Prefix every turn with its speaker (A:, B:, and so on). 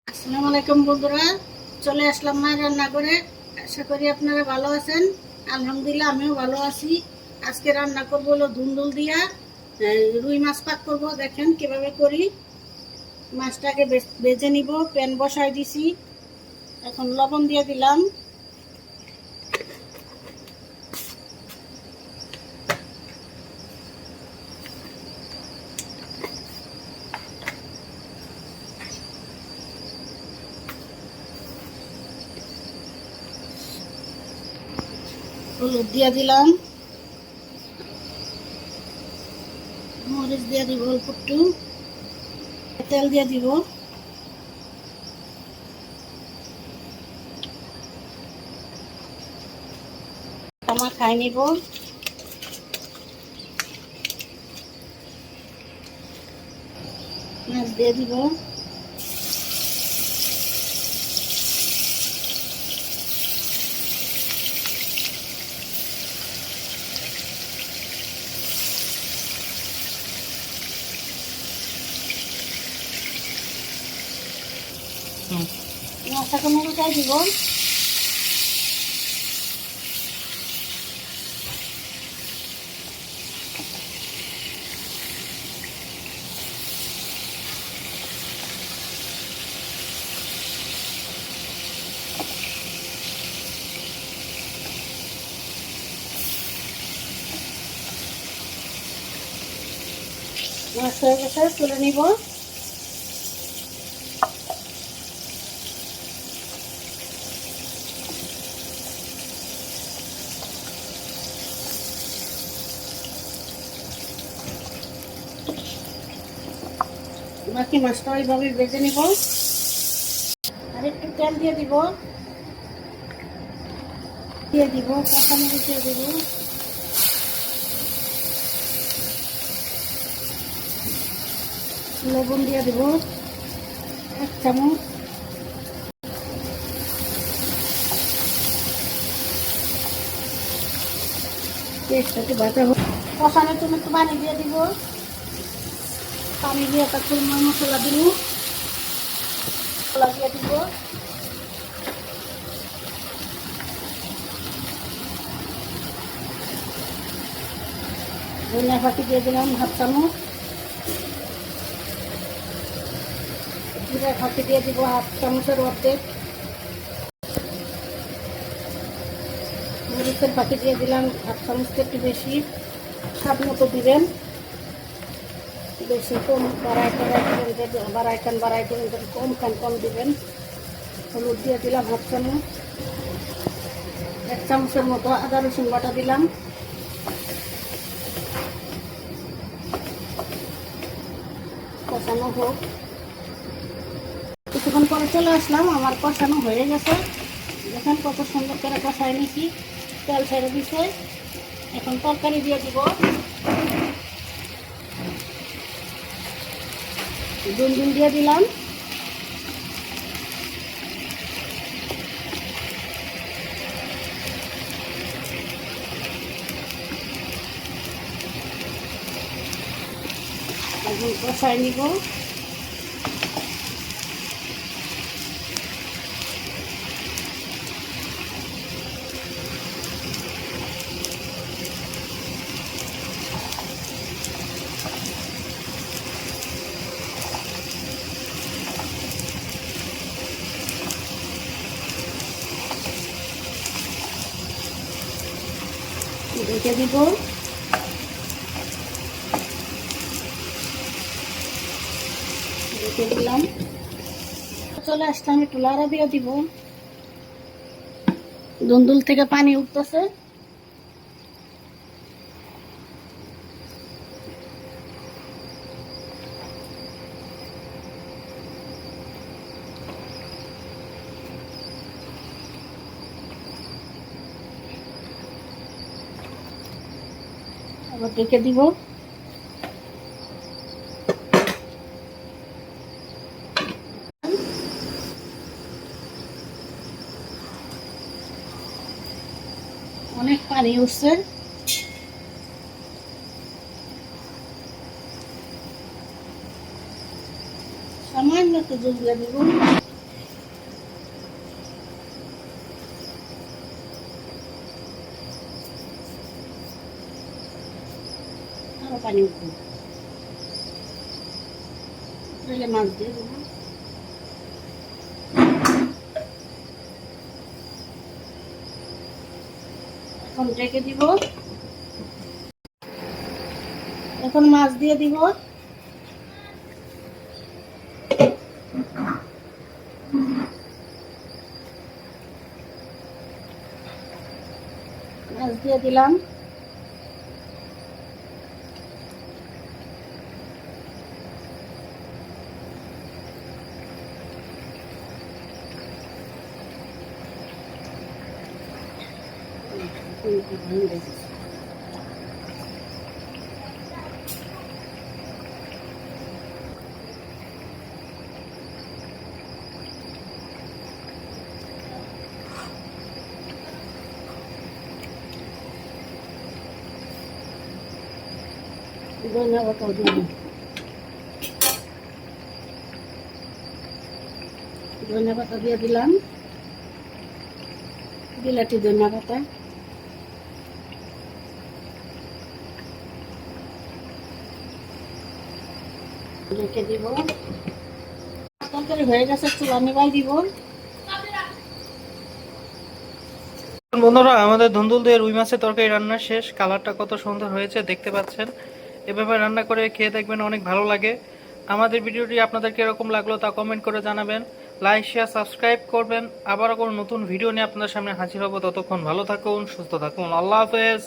A: আসসালামু আলাইকুম বন্ধুরা, চলে আসলাম মায়ের রান্না করে। আশা করি আপনারা ভালো আছেন। আলহামদুলিল্লাহ আমিও ভালো আছি। আজকে রান্না করবো হলো ধুন্দুল দিয়া রুই মাছ পাক করবো। দেখেন কিভাবে করি। মাছটাকে ভেজে নিব, প্যান বসাই দিছি। এখন লবণ দিয়ে দিলাম, হলুদ দিয়ে দিলাম, মরিচ দিয়ে দিব, অল্প একটু তেল দিয়ে দিব। খাই নিব। মাছ দিয়ে দিব, মাছটাকে মুড়ে দিব। মাছ হয়ে গেছে, তুলে নিব। বাকি মাছটা ওইভাবে ভেজে নিব। আর একটু তেল দিয়ে দিব, কাঁচামরিচ দিয়ে দিব, লবণ দিয়ে দিব 1 চামচ। পেঁয়াজটাকে ভাজা হোক। কষানোর জন্য একটু পানি দিয়ে দিব। পানি দিয়ে তারপর মশলা দিব, মশলা দিয়ে দিব। ধনিয়া পাতা দিয়ে দিলাম 1/2 চামচ। জিরা ফাঁকি দিয়ে দিব 1/2 চামচের অর্ধেক। মরিচের ফাঁকি দিয়ে দিলাম 1/2 চামচ, একটু বেশি স্বাদ মতো দিবেন। বেশি কম বাড়াই দেবেন, কম খান কম দিবেন। হলুদ দিয়ে দিলাম 1/2 চামচ। 1 চামচের মতো আদা রসুন বাটা দিলাম। কষানো হোক। কিছুক্ষণ পরে চলে আসলাম, আমার কষানো হয়ে গেছে। দেখেন কত সুন্দর করে কষাই নিছি, তেল ছেড়ে দিছে। এখন তরকারি দিয়ে দিব। ধুন্দুল দিয়ে দিলাম, এখন কষাই নিব। ঢেকে দিব। ঢেকে দিলাম। চলে আসলাম, একটু লাড়া দিয়ে দিব। ধুন্দুল থেকে পানি উঠতেছে। আবার ঢেকে দিব। অনেক পানি উঠছে। সামান্য একটু জল দিয়ে দিব। পানি উঠবে। তাহলে মাছ দিয়ে দেবো। এখন ঢেকে দিব। এখন মাছ দিয়ে দিব। মাছ দিয়ে দিলাম। ধনিয়া পাতা দিয়ে দিই। ধনিয়া পাতা দিয়ে দিলাম, বিলাতি ধনিয়া পাতা। রেখে দিব। তরকারি হয়ে গেছে, চুলা নিবাই দিব।
B: বন্ধুরা, আমাদের ধুন্দুল দিয়ে রুই মাছের তরকারি রান্না শেষ। কালারটা কত সুন্দর হয়েছে দেখতে পাচ্ছেন। এভাবে রান্না করে খেয়ে দেখবেন, অনেক ভালো লাগে। আমাদের ভিডিওটি আপনাদের কিরকম লাগলো তা কমেন্ট করে জানাবেন। লাইক, শেয়ার, সাবস্ক্রাইব করবেন। আবারও কোনো নতুন ভিডিও নিয়ে আপনাদের সামনে হাজির হব। ততক্ষণ ভালো থাকুন, সুস্থ থাকুন। আল্লাহ হাফেজ।